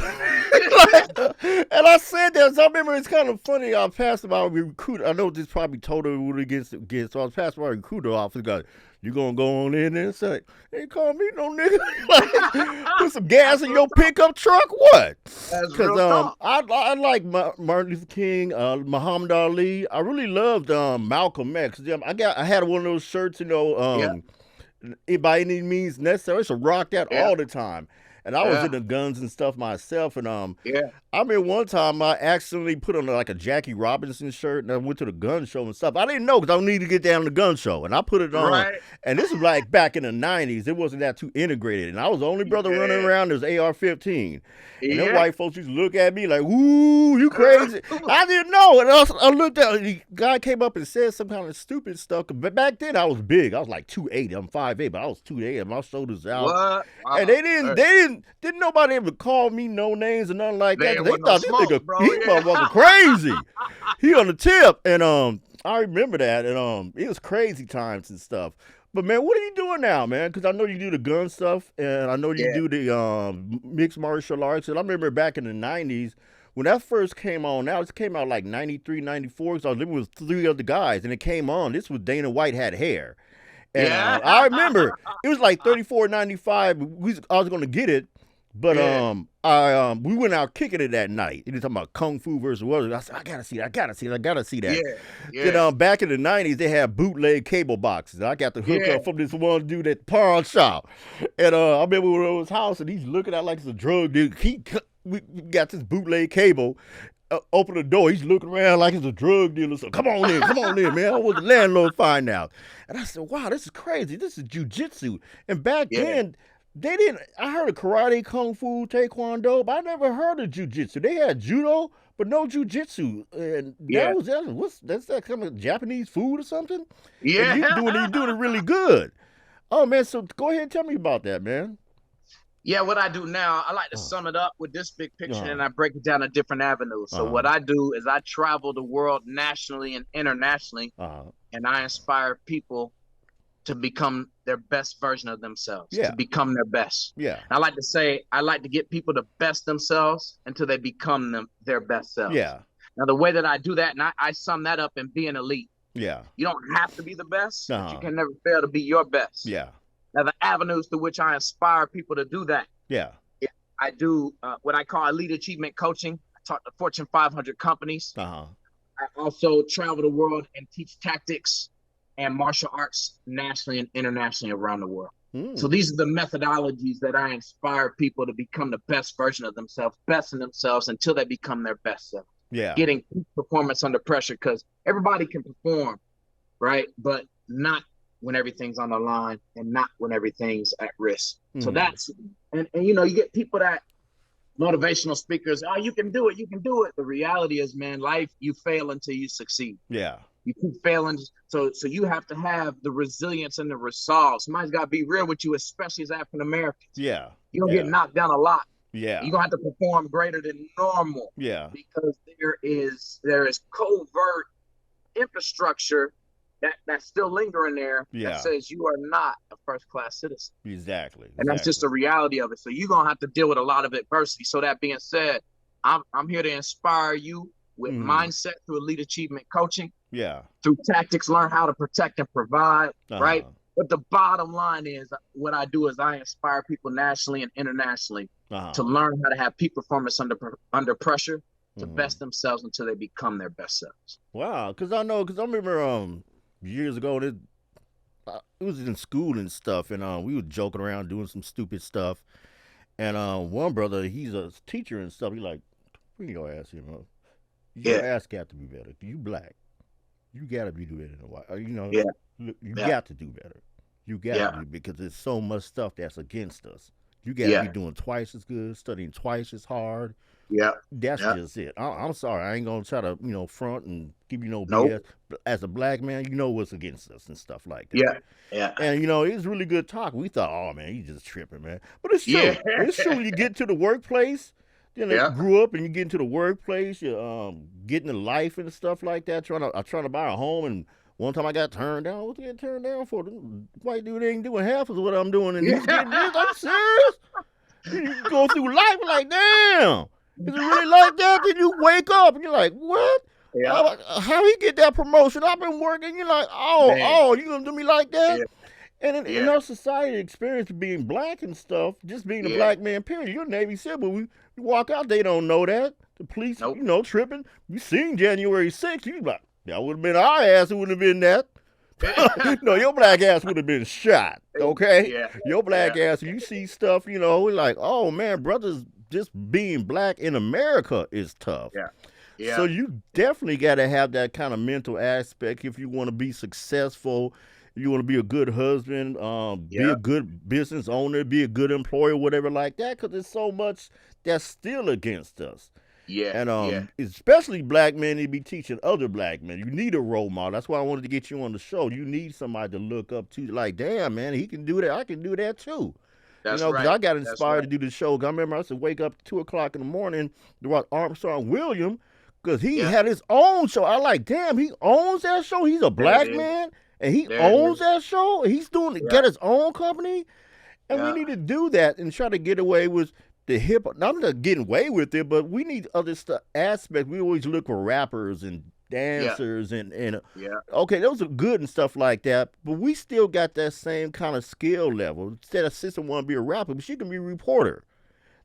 I said that. So I remember it's kind of funny. I passed by a recruiter. I know this probably totally against. So I was passed by a recruiter office. Got, You gonna go on in there and say, "Ain't call me no nigga." Like, put some gas in your pickup truck. What? That's Because real talk. I like Martin Luther King, Muhammad Ali. I really loved Malcolm X. I had one of those shirts, Yeah, by any means necessary. I used to rock that yeah, all the time. And I was yeah, into guns and stuff myself. And yeah. I remember one time I accidentally put on like a Jackie Robinson shirt and I went to the gun show and stuff. I didn't know because I need to get down to the gun show. And I put it on. Right. And this was like back in the 90s. It wasn't that too integrated. And I was the only brother running Yeah, around. There's AR-15. And them yeah. white folks used to look at me like, "Ooh, you crazy." I didn't know. And I looked at the guy came up and said some kind of stupid stuff. But back then I was big. I was like 280. I'm 5'8", but I was 280 and my shoulders out. What? And didn't nobody ever call me no names or nothing like that. There Cause they was no thought this smoke, nigga, bro. he Yeah. motherfucker crazy. He on the tip. And I remember that. And it was crazy times and stuff. But man, what are you doing now, man? Because I know you do the gun stuff, and I know you Yeah. do the mixed martial arts. And I remember back in the 90s, when that first came on, now it came out like 93, 94. So I was living with 3 other guys, and it came on. This was Dana White had hair. And Yeah. I remember it was like 34.95. I was going to get it, but Yeah. we went out kicking it that night. He was talking about kung fu versus what? I said, I gotta see that. I gotta see that. Yeah. Then back in the 90s, they had bootleg cable boxes. I got the hook Yeah. up from this one dude at the pawn shop, and I remember we were at his house, and he's looking at like it's a drug dude. We got this bootleg cable. Open the door. He's looking around like it's a drug dealer. So come on in, man. I want the landlord find out. And I said, wow, this is crazy. This is jujitsu. And back Yeah. then, they didn't. I heard of karate, kung fu, taekwondo, but I never heard of jujitsu. They had judo, but no jujitsu. And Yeah. that's that kind of Japanese food or something. Yeah. And you're doing it really good. Oh man, so go ahead and tell me about that, man. Yeah, what I do now, I like to sum it up with this big picture Uh-huh. and I break it down to different avenues. So what I do is I travel the world nationally and internationally, and I inspire people to become their best version of themselves, Yeah. to become their best. Yeah. I like to say, I like to get people to best themselves until they become their best selves. Yeah. Now, the way that I do that, and I sum that up in being elite. Yeah. You don't have to be the best, but Uh-huh. you can never fail to be your best. Yeah. Now, the avenues through which I inspire people to do that. Yeah. I do what I call elite achievement coaching. I talk to Fortune 500 companies. Uh-huh. I also travel the world and teach tactics and martial arts nationally and internationally around the world. So these are the methodologies that I inspire people to become the best version of themselves, best in themselves until they become their best self. Yeah. Getting peak performance under pressure, because everybody can perform, right? But not when everything's on the line and not when everything's at risk. So that's, and you get people that motivational speakers, oh, you can do it. The reality is, man, life, you fail until you succeed. Yeah. You keep failing. So you have to have the resilience and the resolve. Somebody's got to be real with you, especially as African Americans. Yeah. You're going to get knocked down a lot. Yeah. You're going to have to perform greater than normal. Yeah. Because there is covert infrastructure that's still lingering there that says you are not a first-class citizen. Exactly. And that's just the reality of it. So you're going to have to deal with a lot of adversity. So that being said, I'm here to inspire you with mindset through elite achievement coaching. Yeah. Through tactics, learn how to protect and provide, right? But the bottom line is, what I do is I inspire people nationally and internationally to learn how to have peak performance under pressure, to best themselves until they become their best selves. Wow. Because I remember years ago, it was in school and stuff, and we were joking around doing some stupid stuff. And one brother, he's a teacher and stuff. He's like, "Bring your ass here, man. Your ass got to be better. You black. You got to be doing it. You got to do better. You got to be, because there's so much stuff that's against us. You got to be doing twice as good, studying twice as hard." Yeah, that's just it. I'm sorry, I ain't gonna try to front and give you no BS. But as a black man, you know what's against us and stuff like that. Yeah. And it was really good talk. We thought, oh man, he's just tripping, man. But it's true. It's true. When you get to the workplace, I grew up, and you get into the workplace, you getting to life and stuff like that. I'm trying to buy a home, and one time I got turned down. What's getting turned down for? The white dude ain't doing half of what I'm doing, and he's getting this. I'm serious. You go through life like, damn. Is it really like that? Then you wake up and you're like, what? Yeah. How he get that promotion? I've been working. You're like, oh, you gonna do me like that? And in Yeah. our society experience being black and stuff, just being a Yeah. black man, period, you're a Navy SEAL, but we walk out, they don't know that. The police, Nope. tripping. You seen January 6th, you like, that would have been our ass, it wouldn't have been that. No, your black ass would have been shot, okay? Yeah. Your black Yeah. ass, you see stuff, like, oh man, brothers, just being black in America is tough. Yeah. So Yeah. you definitely got to have that kind of mental aspect if you want to be successful. You want to be a good husband, be Yeah. a good business owner, be a good employer, whatever like that. Because there's so much that's still against us. Yeah. And Yeah. especially black men need to be teaching other black men. You need a role model. That's why I wanted to get you on the show. You need somebody to look up to. Like, damn, man, he can do that. I can do that too. That's Because right. I got That's inspired right. to do the show. I remember I used to wake up at 2 o'clock in the morning to watch Armstrong William because he Yeah. had his own show. I like, damn, he owns that show. He's a black is. man and he There it owns is. that show. He's doing Yeah. get his own company. And we Yeah. need to do that and try to get away with the hip. I'm not getting away with it, but we need other stuff aspects. We always look for rappers and dancers and Yeah. okay, those are good and stuff like that, but we still got that same kind of skill level. Instead of sister want to be a rapper, but she can be a reporter.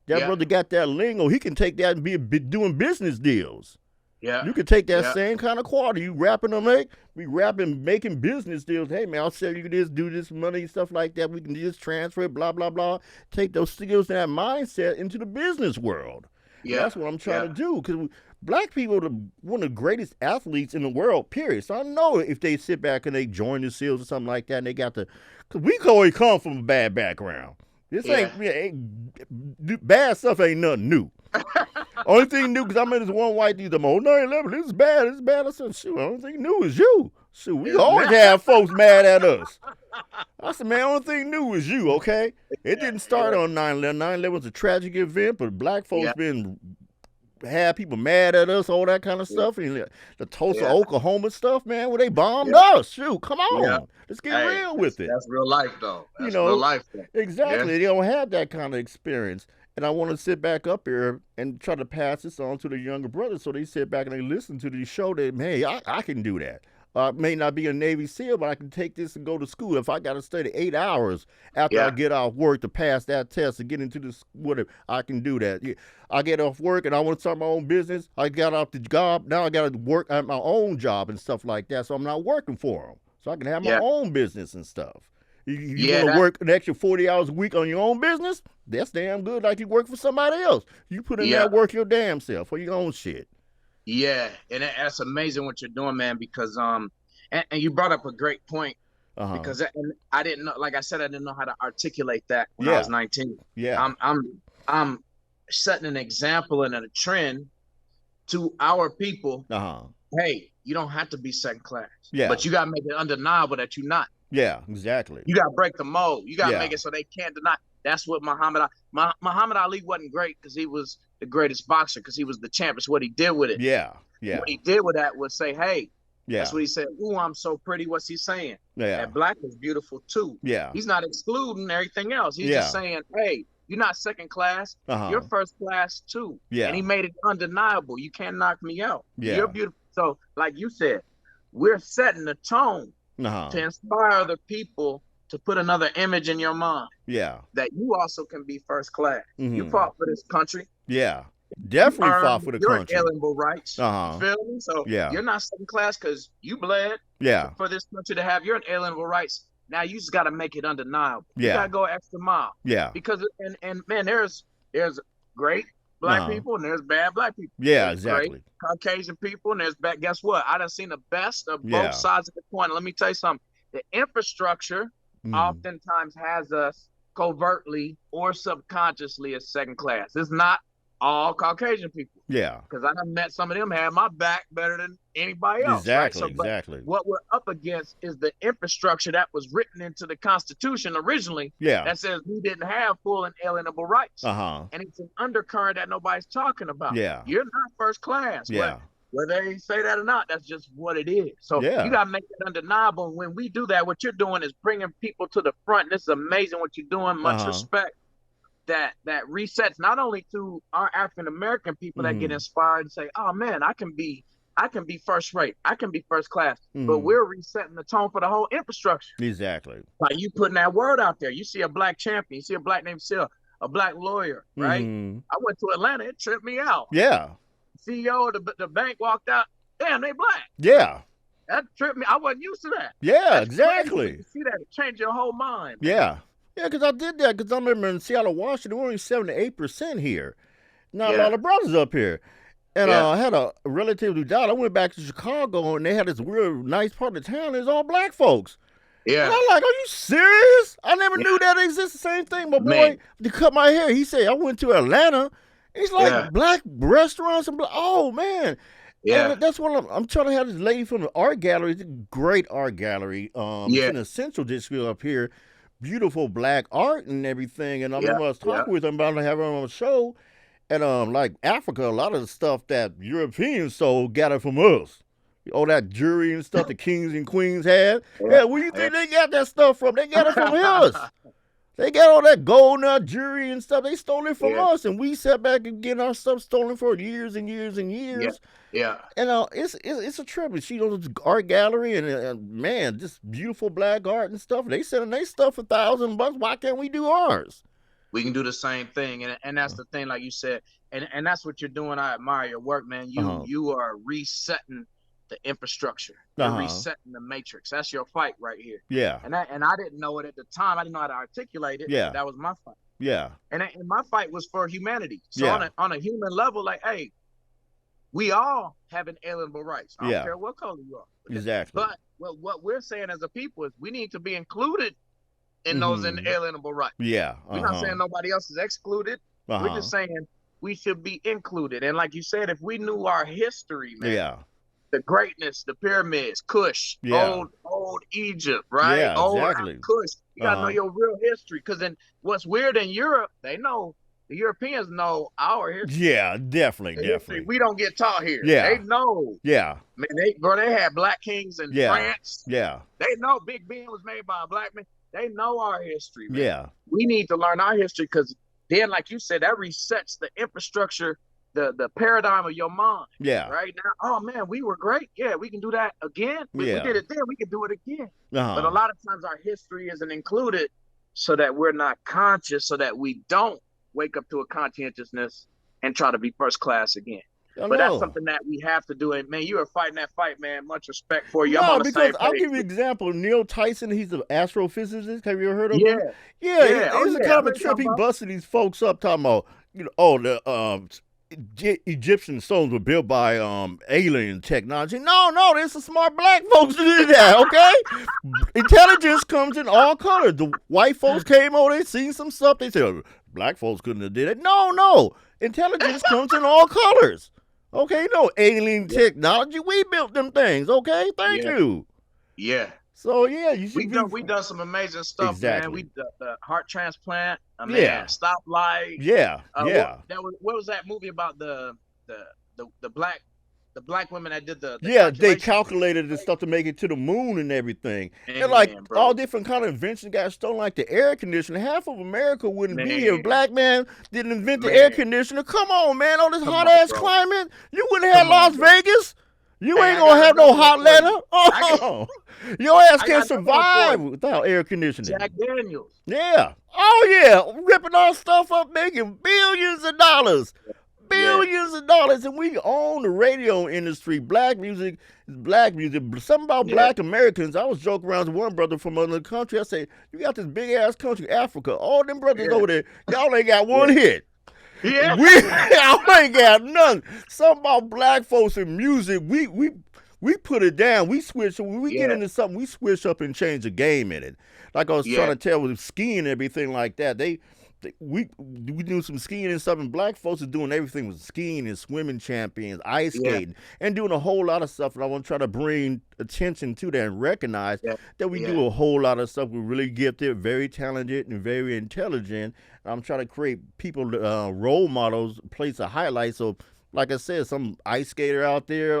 That Yeah. brother got that lingo. He can take that and be doing business deals. Yeah. You can take that Yeah. same kind of quality. You rapping or making business deals. Hey man, I'll sell you this, do this money, stuff like that. We can just transfer it, blah, blah, blah. Take those skills and that mindset into the business world. Yeah. That's what I'm trying Yeah. to do. Because black people are one of the greatest athletes in the world, period. So I know if they sit back and they join the SEALs or something like that, and they got because we always come from a bad background. This ain't bad stuff ain't nothing new. Only thing new, because I met this one white dude, I'm 9/11, this is bad, this is bad. I said, shoot, only thing new is you. Shoot, we always have folks mad at us. I said, man, only thing new is you, okay? It didn't start on 9/11. 9/11 was a tragic event, but black folks had people mad at us, all that kind of stuff. And the Tulsa, Oklahoma stuff, man, where they bombed us. Shoot, come on. Let's get real with it. That's real life, though. That's real life, though. Exactly. They don't have that kind of experience. And I want to sit back up here and try to pass this on to the younger brothers so they sit back and they listen to the show that, hey, I can do that. May not be a Navy SEAL, but I can take this and go to school. If I got to study 8 hours after I get off work to pass that test and get into this, whatever, I can do that. I get off work and I want to start my own business. I got off the job. Now I got to work at my own job and stuff like that. So I'm not working for them. So I can have my own business and stuff. You want to work an extra 40 hours a week on your own business? That's damn good. Like you work for somebody else. You put in that work your damn self for your own shit. Yeah, and that's amazing what you're doing, man. Because and you brought up a great point. Because I didn't know, like I said, I didn't know how to articulate that when I was 19. Yeah, I'm setting an example and a trend to our people. Hey, you don't have to be second class. Yeah, but you got to make it undeniable that you're not. Yeah, exactly. You got to break the mold. You got to make it so they can't deny. That's what Muhammad Ali wasn't great because he was the greatest boxer because he was the champ. It's what he did with it. Yeah. What he did with that was say, hey, that's what he said. Ooh, I'm so pretty. What's he saying? That black is beautiful too. Yeah. He's not excluding everything else. He's just saying, hey, you're not second class. You're first class too. Yeah. And he made it undeniable. You can't knock me out. Yeah. You're beautiful. So, like you said, we're setting the tone to inspire other people to put another image in your mind. Yeah. That you also can be first class. You fought for this country. Yeah. Definitely fought for the country. Your inalienable rights. You feel me? So you're not second class because you bled for this country to have your inalienable rights. Now you just got to make it undeniable. You got to go extra mile. Yeah. Because and man, there's great black people and there's bad black people. Yeah, there's exactly. Great Caucasian people and there's bad. Guess what? I done seen the best of both sides of the coin. Let me tell you something. The infrastructure oftentimes has us covertly or subconsciously as second class. It's not all Caucasian people. Yeah. Because I done met some of them had my back better than anybody else. Exactly, right? So, exactly. What we're up against is the infrastructure that was written into the Constitution originally that says we didn't have full and alienable rights. And it's an undercurrent that nobody's talking about. Yeah. You're not first class. Yeah. Whether they say that or not, that's just what it is. So you got to make it undeniable. And when we do that, what you're doing is bringing people to the front. This is amazing what you're doing. Much respect. That resets not only to our African American people that get inspired and say, "Oh man, I can be I can be first rate. I can be first class. But Mm-hmm. we're resetting the tone for the whole infrastructure. Exactly. By you putting that word out there. You see a black champion, you see a black Navy SEAL, a black lawyer, right? Mm-hmm. I went to Atlanta, it tripped me out. Yeah. CEO of the bank walked out, damn, they black. Yeah. That tripped me. I wasn't used to that. Yeah, That's exactly. crazy. You see that, it changed your whole mind. Yeah. Yeah, because I did that because I remember in Seattle, Washington, we're only 7 to 8% here. Not a lot of brothers up here. And I had a relative who died. I went back to Chicago, and they had this real nice part of the town. It's all black folks. Yeah. And I'm like, are you serious? I never knew that existed. Same thing. My boy, to cut my hair, he said, I went to Atlanta. He's like, black restaurants. And oh, man. Yeah. And that's what I'm trying to have this lady from the art gallery. It's a great art gallery. It's in the Central District up here. Beautiful black art and everything. And I remember I was talking with them about having her on a show. And like Africa, a lot of the stuff that Europeans sold got it from us. All that jewelry and stuff the kings and queens had. Yeah, where you think they got that stuff from? They got it from us. They got all that gold and jewelry and stuff. They stole it from us, and we sat back and getting our stuff stolen for years and years and years. Yeah. And it's a trip. And she goes to art gallery and man, just beautiful black art and stuff. They selling their stuff for $1,000. Why can't we do ours? We can do the same thing, and that's the thing, like you said, and that's what you're doing. I admire your work, man. You are resetting the infrastructure. You're resetting the matrix. That's your fight right here. Yeah. And I didn't know it at the time. I didn't know how to articulate it. Yeah. That was my fight. Yeah. And my fight was for humanity. So on a human level, like, hey, we all have inalienable rights. I don't care what color you are. Exactly. But what we're saying as a people is we need to be included in those inalienable rights. Yeah. We're not saying nobody else is excluded. We're just saying we should be included. And like you said, if we knew our history, man, the greatness, the pyramids, Kush, old Egypt, right? Yeah, exactly. Old Kush. You gotta know your real history. Because then what's weird in Europe, they know, the Europeans know our history. Yeah, definitely. We don't get taught here. Yeah. They know. Yeah. Man, they had black kings in France. Yeah. They know Big Ben was made by a black man. They know our history, man. Yeah. We need to learn our history because then, like you said, that resets the infrastructure, the paradigm of your mind. Yeah. Right now, oh, man, we were great. Yeah, we can do that again. We did it then. We can do it again. But a lot of times our history isn't included so that we're not conscious, so that we don't wake up to a conscientiousness and try to be first class again. But that's something that we have to do. And, man, you are fighting that fight, man. Much respect for you. I'm on the same page. I'll give you an example. Neil Tyson, he's an astrophysicist. Have you ever heard of him? Yeah. It was a kind of a trip. He busted these folks up talking about, the Egyptian stones were built by alien technology. No, there's some smart black folks who did that, okay? Intelligence comes in all colors. The white folks came over, they seen some stuff. They said, black folks couldn't have did it. No. Intelligence comes in all colors. Okay, no alien technology. We built them things. Okay, thank you. Yeah. So you should. We done some amazing stuff, exactly. man. The heart transplant. Stoplight. What was that movie about the black women that did the they calculated the stuff to make it to the moon and everything. And all different kind of inventions got stolen, like the air conditioner. Half of America wouldn't be here if black man didn't invent the air conditioner. Come on, man, all this hot ass climate. You wouldn't have Las Vegas. You ain't gonna have no hot Atlanta. Oh, your ass can't survive without air conditioning. Jack Daniels. Yeah. Oh yeah, ripping our stuff up, making billions of dollars. Billions of dollars, and we own the radio industry. Black music is black music. Something about black Americans. I was joking around with one brother from another country. I said, you got this big ass country, Africa. All them brothers over there, y'all ain't got one hit. Yeah. Y'all ain't got none. Something about black folks in music, we put it down. We switch. When we get into something, we switch up and change the game in it. Like I was trying to tell with skiing and everything like that. We do some skiing and stuff, and black folks are doing everything with skiing and swimming champions, ice skating, and doing a whole lot of stuff. And I want to try to bring attention to that and recognize that we do a whole lot of stuff. We're really gifted, very talented, and very intelligent. I'm trying to create people, role models, place a highlight. So, like I said, some ice skater out there,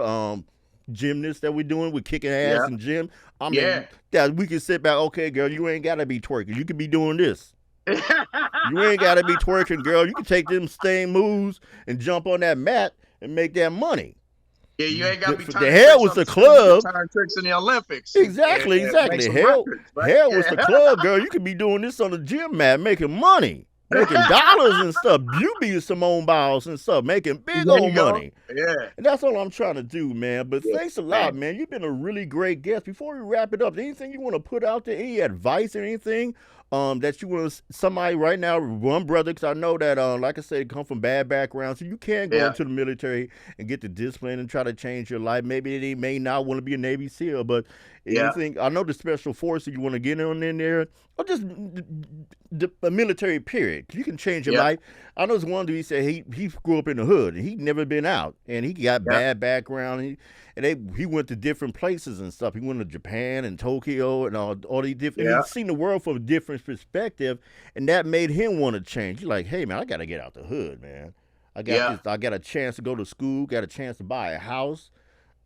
gymnasts that we're doing, we're kicking ass in gym. I mean, that we can sit back, okay, girl, you ain't got to be twerking. You can be doing this. You ain't got to be twerking, girl. You can take them same moves and jump on that mat and make that money. Yeah, you ain't got to be The turning hell tricks was on the the street. You club. can turn tricks in the Olympics Exactly, and make exactly. some Hell, records, right? hell was Yeah. the club, girl. You could be doing this on the gym mat, making money, making dollars and stuff. You be Simone Biles and stuff, making big There old you go. money. Yeah. And that's all I'm trying to do, man. But Yeah, thanks a lot, man. man. You've been a really great guest. Before we wrap it up, anything you want to put out there? Any advice or anything that you want to, somebody right now, one brother, because I know that, like I said, come from bad backgrounds, so you can go Yeah. into the military and get the discipline and try to change your life. Maybe they may not want to be a Navy SEAL, but Yeah. anything, I know the special forces you want to get on in there, or just the military period. You can change your Yeah. life. I know this one dude, he said he grew up in the hood and he'd never been out, and he got Yeah. bad background. He went to different places and stuff. He went to Japan and Tokyo and all these different. Yeah. He's seen the world from a different perspective, and that made him want to change. He's like, hey man, I got to get out the hood, man. I got Yeah. this. I got a chance to go to school. Got a chance to buy a house.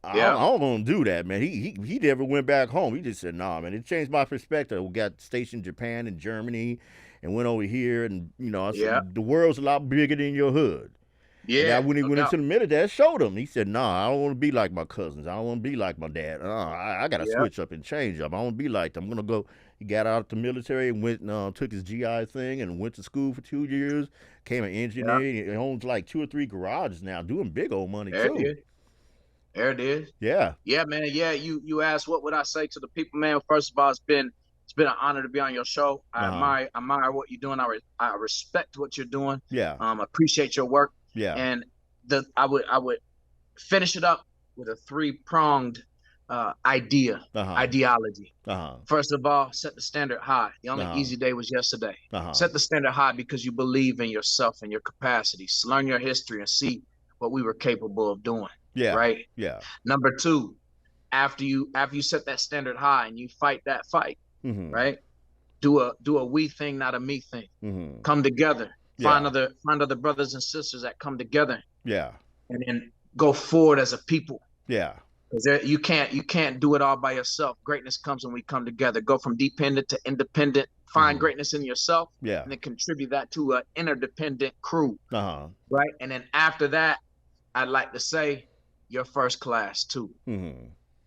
Yeah. I don't want to do that, man. He never went back home. He just said, nah, man. It changed my perspective. We got stationed in Japan and Germany, and went over here, and I Yeah. said the world's a lot bigger than your hood. And Yeah. when he No went doubt. into the military, that showed him. He said, nah, I don't want to be like my cousins. I don't want to be like my dad. I got to Yeah. switch up and change up. I don't want to be like them. I'm going to go. He got out of the military and went took his GI thing and went to school for 2 years, became an engineer. Yeah. He owns like 2 or 3 garages now, doing big old money There it too. is. There it is. Yeah. Yeah, man. Yeah, you asked what would I say to the people, man. First of all, it's been an honor to be on your show. I admire what you're doing. I respect what you're doing. Yeah. Appreciate your work. Yeah. And I would finish it up with a 3-pronged ideology. First of all, set the standard high. The only easy day was yesterday. Set the standard high because you believe in yourself and your capacities. Learn your history and see what we were capable of doing. Yeah. Right. Yeah. Number 2, after you set that standard high and you fight that fight, right? Do a we thing, not a me thing. Come together. Find other brothers and sisters that come together. Yeah. And then go forward as a people. Yeah. Because you can't do it all by yourself. Greatness comes when we come together. Go from dependent to independent. Find greatness in yourself. Yeah. And then contribute that to an interdependent crew. Right. And then after that, I'd like to say, you're first class too.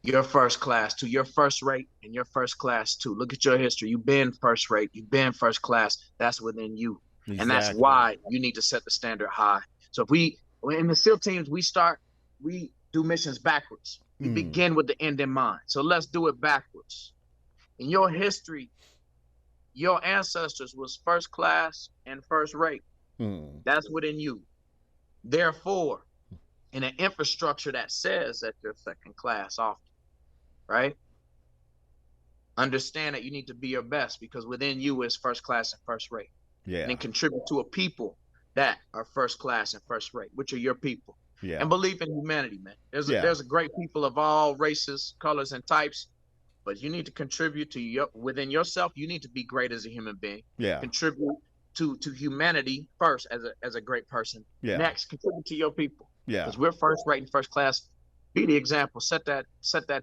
You're first class too. You're first rate and you're first class too. Look at your history. You've been first rate. You've been first class. That's within you. Exactly. And that's why you need to set the standard high. So in the SEAL teams, we do missions backwards. We begin with the end in mind. So let's do it backwards. In your history, your ancestors was first class and first rate. That's within you. Therefore, in an infrastructure that says that you're second class often, right? Understand that you need to be your best because within you is first class and first rate. Yeah. And then contribute to a people that are first class and first rate, which are your people. Yeah. And believe in humanity, man. There's a great people of all races, colors, and types, but you need to contribute to within yourself. You need to be great as a human being. Yeah. Contribute to humanity first as a great person. Yeah. Next, contribute to your people. Yeah. Because we're first rate and first class. Be the example. Set that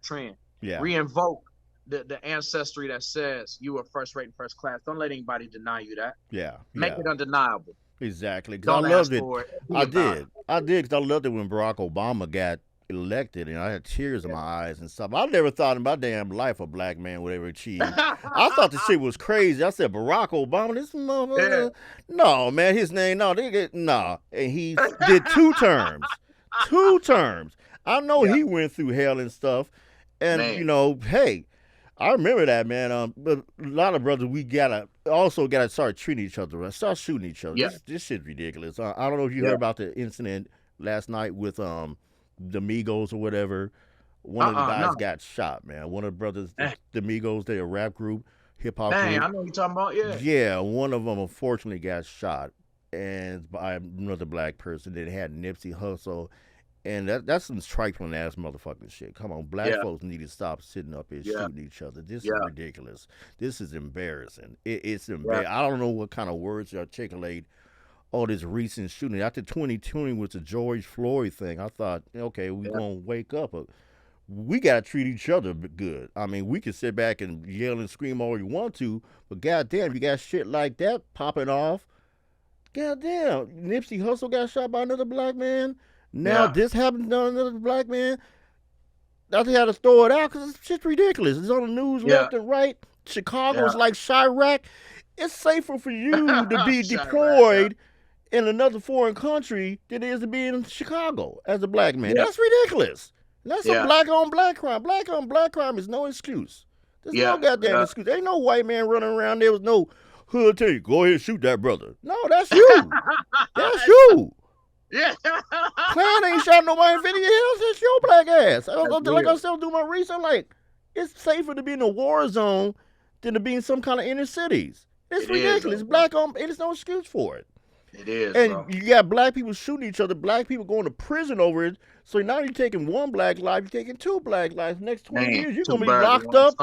trend. Yeah. Reinvoke the ancestry that says you are first rate and first class. Don't let anybody deny you that. Yeah. Make it undeniable. Exactly. Don't I loved ask it. for it. I did because I loved it when Barack Obama got elected, and I had tears in my eyes and stuff. I never thought in my damn life a black man would ever achieve. I thought the shit was crazy. I said, Barack Obama, this motherfucker. No, man, his name, no. And he did 2 terms. 2 terms. I know he went through hell and stuff. And, hey, I remember that, man. But a lot of brothers, we also gotta start treating each other, right? Start shooting each other. Yeah. This shit's ridiculous. I don't know if you heard about the incident last night with the Migos or whatever. One of the guys got shot, man. One of the brothers, the Migos, they're a rap group, hip hop group. I know what you're talking about. Yeah. Yeah, one of them unfortunately got shot, and by another black person that had Nipsey Hussle. And that's some trifling ass motherfucking shit. Come on, black folks need to stop sitting up and shooting each other. This is ridiculous. This is embarrassing. It's embarrassing. I don't know what kind of words to articulate all this recent shooting. After 2020 with the George Floyd thing, I thought, okay, we're going to wake up. But we got to treat each other good. I mean, we can sit back and yell and scream all you want to, but goddamn, you got shit like that popping off. Goddamn, Nipsey Hussle got shot by another black man. Now this happened to another black man. I just had to throw it out because it's just ridiculous. It's on the news left and right. Chicago's like Chirac. It's safer for you to be deployed in another foreign country than it is to be in Chicago as a black man. That's ridiculous. That's a black on black crime. Black on black crime is no excuse. There's no goddamn excuse. Ain't no white man running around there with no hood tell you, go ahead and shoot that brother. No, that's you. That's you. Yeah. Klan ain't shot nobody in 50 years. It's your black ass. Like I said, do my research. Like, it's safer to be in a war zone than to be in some kind of inner cities. It's ridiculous. Black on, there's no excuse for it. It is, and bro. You got black people shooting each other, black people going to prison over it. So now you're taking one black life, you're taking two black lives. Next 20 years, you're going to be locked up,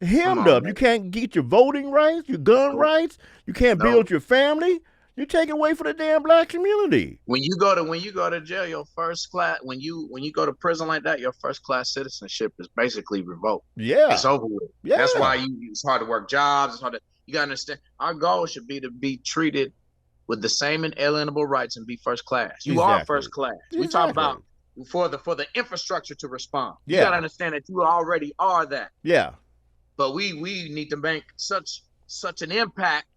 hemmed up. You can't get your voting rights, your gun rights. You can't build your family. You're taking away from the damn black community. When you go to jail, your first class, when you go to prison like that, your first class citizenship is basically revoked. Yeah. It's over with. Yeah. That's why it's hard to work jobs. It's hard to, you got to understand, our goal should be to be treated with the same inalienable rights and be first class. You are first class. We talk about for the infrastructure to respond. You got to understand that you already are that. Yeah. But we need to make such an impact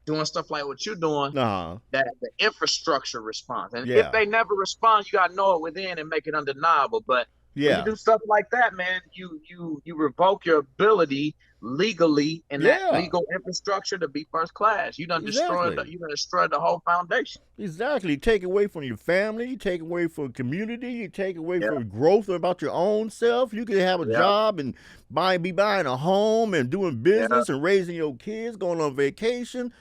doing stuff like what you're doing, that the infrastructure responds. And if they never respond, you gotta know it within and make it undeniable. But when you do stuff like that, man, you revoke your ability legally in that legal infrastructure to be first class. You done destroyed the whole foundation. Exactly. You take away from your family, you take away from community, you take away from growth about your own self. You can have a job and be buying a home and doing business and raising your kids, going on vacation.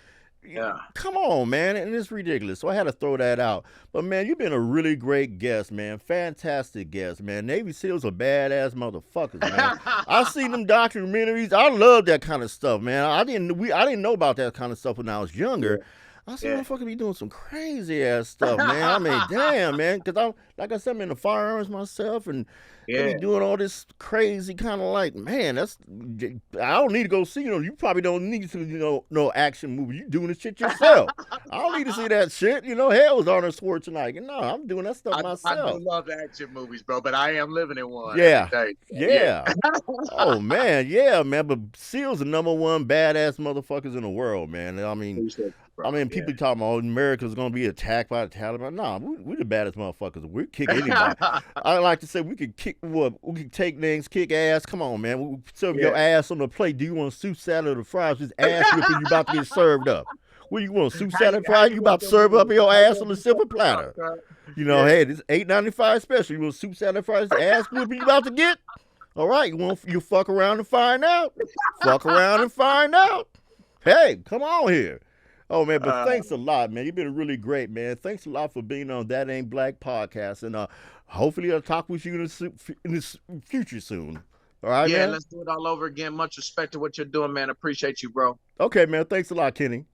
Come on, man. And it's ridiculous. So I had to throw that out. But, man, you've been a really great guest, man. Fantastic guest, man. Navy SEALs are badass motherfuckers, man. I've seen them documentaries. I love that kind of stuff, man. I didn't know about that kind of stuff when I was younger. I see motherfuckers be doing some crazy ass stuff, man. I mean, damn, man. Because like I said, I'm in the firearms myself, and they be doing all this crazy kind of like, man, I don't need to go see, you probably don't need to, no action movie. You doing this shit yourself. I don't need to see that shit. Hell was Arnold Schwarzenegger. No, I'm doing that stuff myself. I do love action movies, bro, but I am living in one. Yeah. Oh, man. Yeah, man. But SEALs are #1 badass motherfuckers in the world, man. I mean, people talking about America's going to be attacked by the Taliban. Nah, we the baddest motherfuckers. We kick anybody. I like to say we could take things, kick ass. Come on, man. We serve your ass on the plate. Do you want soup, salad, or fries? Just ass whipping you about to get served up. What you want, soup, salad, fries? You about to serve up your ass on the silver platter. Hey, this $8.95 special. You want soup, salad, fries? Ass whipping you about to get? All right, you fuck around and find out. Fuck around and find out. Hey, come on here. Oh, man, but thanks a lot, man. You've been really great, man. Thanks a lot for being on That Ain't Black podcast. And hopefully I'll talk with you in the future soon. All right, man? Yeah, let's do it all over again. Much respect to what you're doing, man. Appreciate you, bro. Okay, man. Thanks a lot, Kenny.